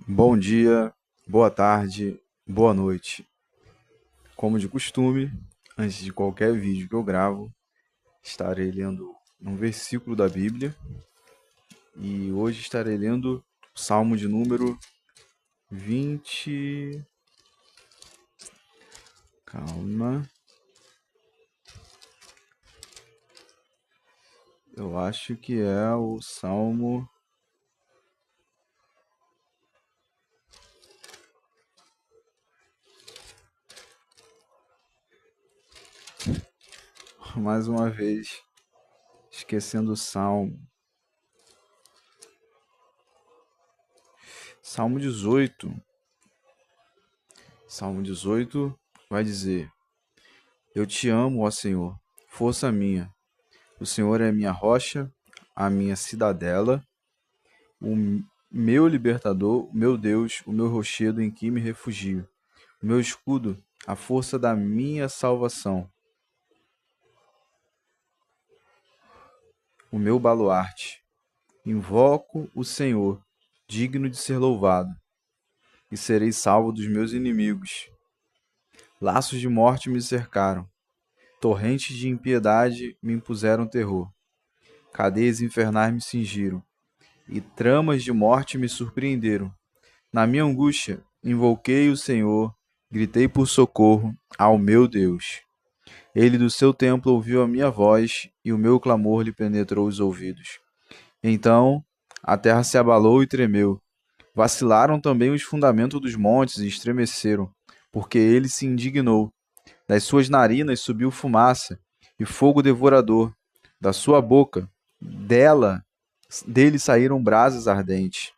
Bom dia, boa tarde, boa noite. Como de costume, antes de qualquer vídeo que eu gravo, estarei lendo um versículo da Bíblia e hoje estarei lendo o Salmo de número 20. Calma, eu acho que é o Salmo. Mais uma vez, esquecendo o Salmo. Salmo 18. Salmo 18 vai dizer: Eu te amo, ó Senhor, força minha. O Senhor é minha rocha, a minha cidadela, o meu libertador, o meu Deus, o meu rochedo em que me refugio, o meu escudo, a força da minha salvação, o meu baluarte. Invoco o Senhor, digno de ser louvado, e serei salvo dos meus inimigos. Laços de morte me cercaram, torrentes de impiedade me impuseram terror, cadeias infernais me cingiram, e tramas de morte me surpreenderam. Na minha angústia, invoquei o Senhor, gritei por socorro ao meu Deus. Ele do seu templo ouviu a minha voz e o meu clamor lhe penetrou os ouvidos. Então a terra se abalou e tremeu. Vacilaram também os fundamentos dos montes e estremeceram, porque ele se indignou. Das suas narinas subiu fumaça e fogo devorador. Da sua boca, dele saíram brasas ardentes.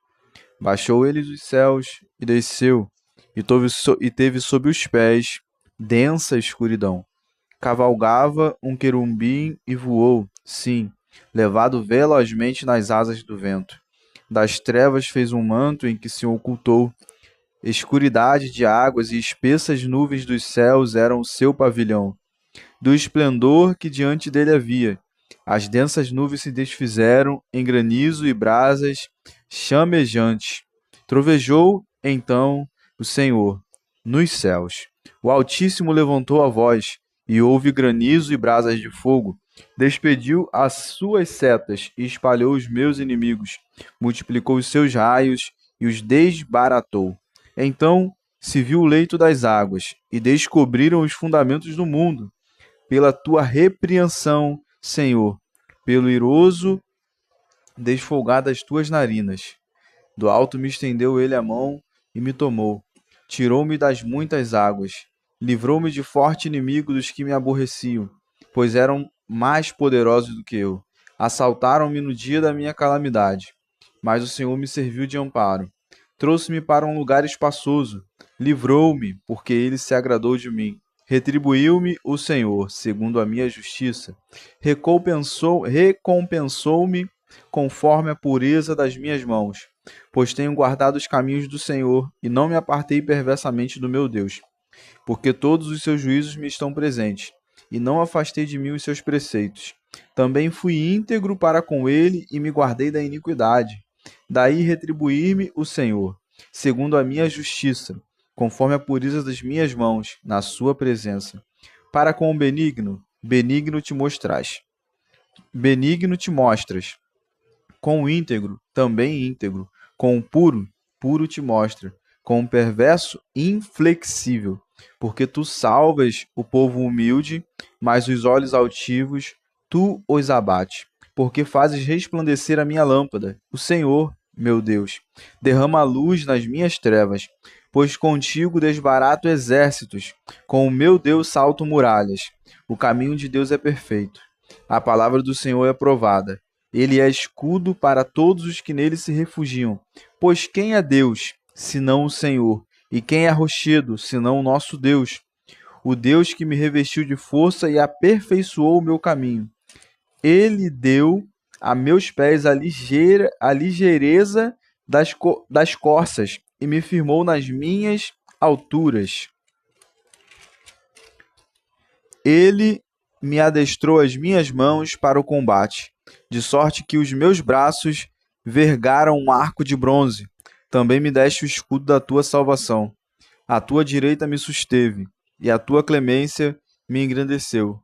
Baixou ele dos céus e desceu, e teve sob os pés densa escuridão. Cavalgava um querubim e voou, sim, levado velozmente nas asas do vento. Das trevas fez um manto em que se ocultou. Escuridade de águas e espessas nuvens dos céus eram o seu pavilhão. Do esplendor que diante dele havia, as densas nuvens se desfizeram em granizo e brasas chamejantes. Trovejou, então, o Senhor nos céus. O Altíssimo levantou a voz, e houve granizo e brasas de fogo. Despediu as suas setas e espalhou os meus inimigos. Multiplicou os seus raios e os desbaratou. Então se viu o leito das águas, e descobriram os fundamentos do mundo pela tua repreensão, Senhor, pelo iroso desfolgar das tuas narinas. Do alto me estendeu ele a mão e me tomou. Tirou-me das muitas águas. Livrou-me de forte inimigo dos que me aborreciam, pois eram mais poderosos do que eu. Assaltaram-me no dia da minha calamidade, mas o Senhor me serviu de amparo. Trouxe-me para um lugar espaçoso. Livrou-me, porque ele se agradou de mim. Retribuiu-me o Senhor, segundo a minha justiça. Recompensou-me conforme a pureza das minhas mãos, pois tenho guardado os caminhos do Senhor e não me apartei perversamente do meu Deus, porque todos os seus juízos me estão presentes e não afastei de mim os seus preceitos. Também fui íntegro para com ele e me guardei da iniquidade. Daí retribuir-me o Senhor, segundo a minha justiça, conforme a pureza das minhas mãos, na sua presença. Para com o benigno, benigno te mostras. Com o íntegro, também íntegro. Com o puro, puro te mostra. Com o perverso, inflexível. Porque tu salvas o povo humilde, mas os olhos altivos tu os abates. Porque fazes resplandecer a minha lâmpada, o Senhor, meu Deus. Derrama a luz nas minhas trevas, pois contigo desbarato exércitos. Com o meu Deus salto muralhas. O caminho de Deus é perfeito. A palavra do Senhor é provada. Ele é escudo para todos os que nele se refugiam. Pois quem é Deus, senão o Senhor? E quem é rochedo, senão o nosso Deus? O Deus que me revestiu de força e aperfeiçoou o meu caminho. Ele deu a meus pés a ligeireza das corças e me firmou nas minhas alturas. Ele me adestrou as minhas mãos para o combate, de sorte que os meus braços vergaram um arco de bronze. Também me deste o escudo da tua salvação. A tua direita me susteve, e a tua clemência me engrandeceu.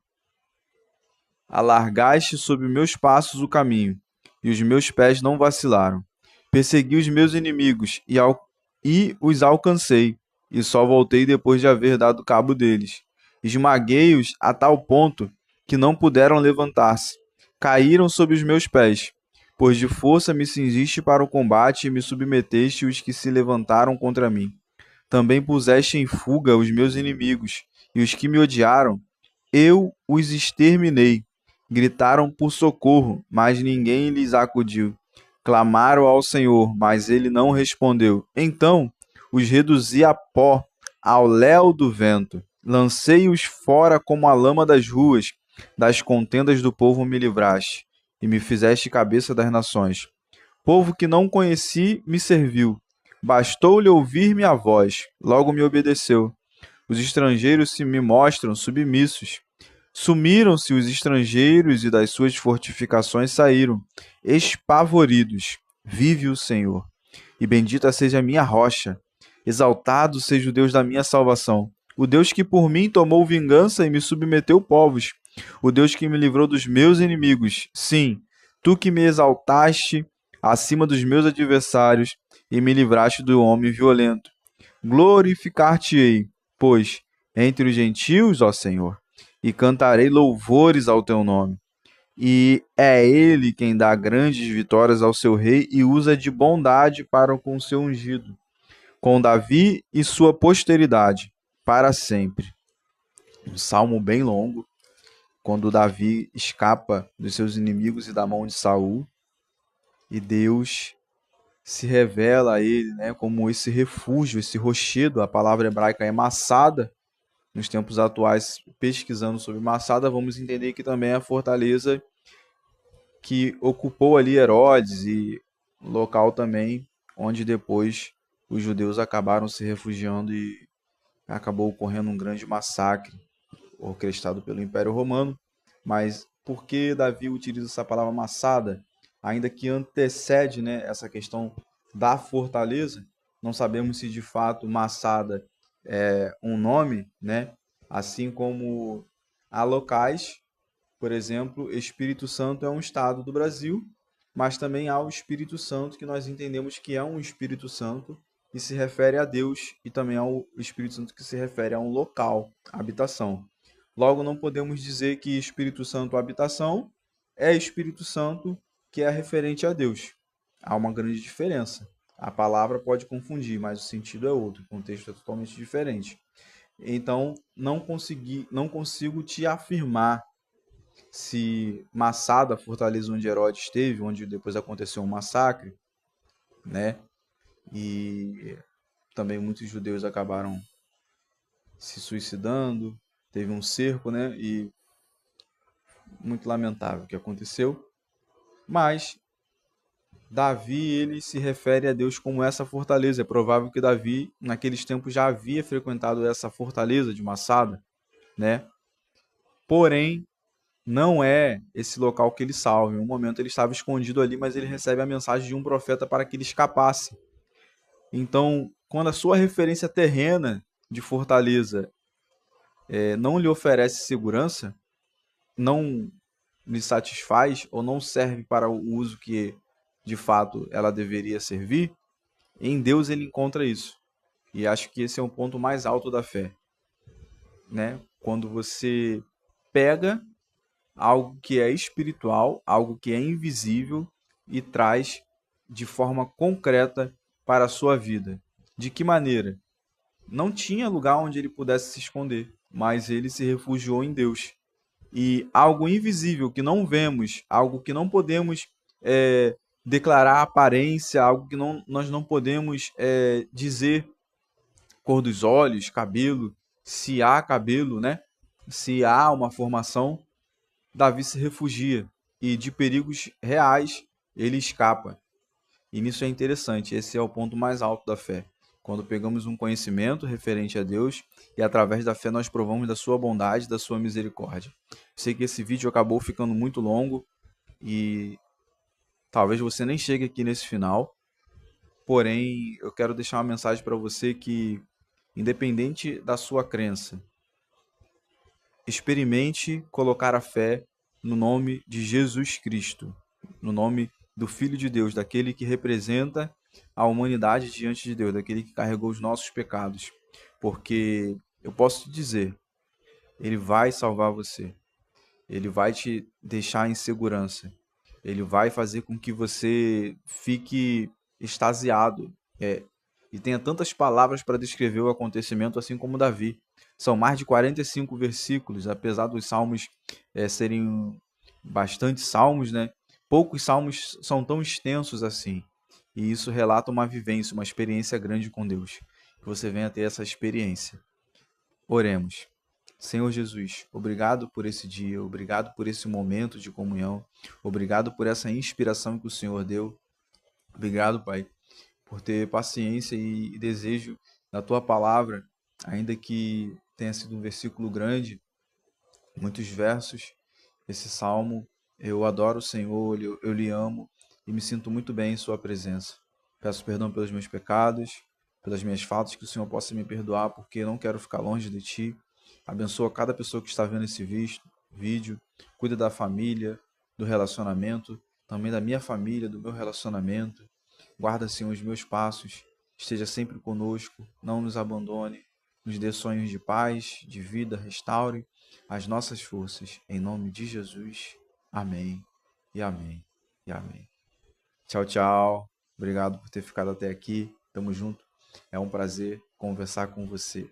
Alargaste sob meus passos o caminho, e os meus pés não vacilaram. Persegui os meus inimigos e os alcancei, e só voltei depois de haver dado cabo deles. Esmaguei-os a tal ponto que não puderam levantar-se. Caíram sob os meus pés, pois de força me cingiste para o combate e me submeteste os que se levantaram contra mim. Também puseste em fuga os meus inimigos, e os que me odiaram, eu os exterminei. Gritaram por socorro, mas ninguém lhes acudiu. Clamaram ao Senhor, mas ele não respondeu. Então os reduzi a pó, ao léu do vento. Lancei-os fora como a lama das ruas. Das contendas do povo me livraste, e me fizeste cabeça das nações. Povo que não conheci me serviu. Bastou-lhe ouvir minha voz, logo me obedeceu. Os estrangeiros se me mostram submissos. Sumiram-se os estrangeiros e das suas fortificações saíram, espavoridos. Vive o Senhor. E bendita seja a minha rocha. Exaltado seja o Deus da minha salvação. O Deus que por mim tomou vingança e me submeteu povos. O Deus que me livrou dos meus inimigos. Sim, tu que me exaltaste acima dos meus adversários e me livraste do homem violento. Glorificar-te-ei, pois, entre os gentios, ó Senhor, e cantarei louvores ao teu nome. E é ele quem dá grandes vitórias ao seu rei e usa de bondade para com o seu ungido, com Davi e sua posteridade, para sempre. Um salmo bem longo, quando Davi escapa dos seus inimigos e da mão de Saul, e Deus se revela a ele, né, como esse refúgio, esse rochedo. A palavra hebraica é Massada. Nos tempos atuais, pesquisando sobre Massada, vamos entender que também é a fortaleza que ocupou ali Herodes e local também onde depois os judeus acabaram se refugiando e acabou ocorrendo um grande massacre orquestrado pelo Império Romano. Mas por que Davi utiliza essa palavra Massada, ainda que antecede, né, essa questão da fortaleza? Não sabemos se de fato Massada é um nome, né? Assim como há locais, por exemplo, Espírito Santo é um estado do Brasil, mas também há o Espírito Santo que nós entendemos que é um Espírito Santo que se refere a Deus, e também há o Espírito Santo que se refere a um local, habitação. Logo, não podemos dizer que Espírito Santo habitação é Espírito Santo que é referente a Deus. Há uma grande diferença. A palavra pode confundir, mas o sentido é outro, o contexto é totalmente diferente. Então, não consigo te afirmar se Massada, a fortaleza onde Herodes esteve, onde depois aconteceu um massacre, né? E também muitos judeus acabaram se suicidando, teve um cerco, né? E muito lamentável o que aconteceu. Mas Davi, ele se refere a Deus como essa fortaleza. É provável que Davi, naqueles tempos, já havia frequentado essa fortaleza de Massada, né? Porém, não é esse local que ele salva. Em um momento ele estava escondido ali, mas ele recebe a mensagem de um profeta para que ele escapasse. Então, quando a sua referência terrena de fortaleza não lhe oferece segurança, não lhe satisfaz ou não serve para o uso que de fato ela deveria servir, em Deus ele encontra isso. E acho que esse é um ponto mais alto da fé, né? Quando você pega algo que é espiritual, algo que é invisível e traz de forma concreta para a sua vida. De que maneira? Não tinha lugar onde ele pudesse se esconder, mas ele se refugiou em Deus. E algo invisível que não vemos, algo que não podemos declarar aparência, algo que nós não podemos dizer cor dos olhos, cabelo, se há cabelo, né? Se há uma formação, Davi se refugia e de perigos reais ele escapa. E nisso é interessante, esse é o ponto mais alto da fé. Quando pegamos um conhecimento referente a Deus e através da fé nós provamos da sua bondade, da sua misericórdia. Sei que esse vídeo acabou ficando muito longo e talvez você nem chegue aqui nesse final, Porém, eu quero deixar uma mensagem para você que, independente da sua crença, experimente colocar a fé no nome de Jesus Cristo, no nome do Filho de Deus, daquele que representa a humanidade diante de Deus, daquele que carregou os nossos pecados. Porque eu posso te dizer, ele vai salvar você. Ele vai te deixar em segurança. Ele vai fazer com que você fique extasiado. E tenha tantas palavras para descrever o acontecimento, assim como Davi. São mais de 45 versículos, apesar dos salmos serem bastante salmos, né? Poucos salmos são tão extensos assim. E isso relata uma vivência, uma experiência grande com Deus. Que você venha ter essa experiência. Oremos. Senhor Jesus, obrigado por esse dia, obrigado por esse momento de comunhão, obrigado por essa inspiração que o Senhor deu. Obrigado, Pai, por ter paciência e desejo da tua palavra, ainda que tenha sido um versículo grande, muitos versos. Esse salmo, eu adoro o Senhor, eu lhe amo e me sinto muito bem em Sua presença. Peço perdão pelos meus pecados, pelas minhas faltas, que o Senhor possa me perdoar, porque eu não quero ficar longe de Ti. Abençoa cada pessoa que está vendo esse vídeo, cuida da família, do relacionamento, também da minha família, do meu relacionamento. Guarda, Senhor, os meus passos, esteja sempre conosco, não nos abandone, nos dê sonhos de paz, de vida, restaure as nossas forças. Em nome de Jesus. Amém. E amém. E amém. Tchau, tchau. Obrigado por ter ficado até aqui. Tamo junto. É um prazer conversar com você.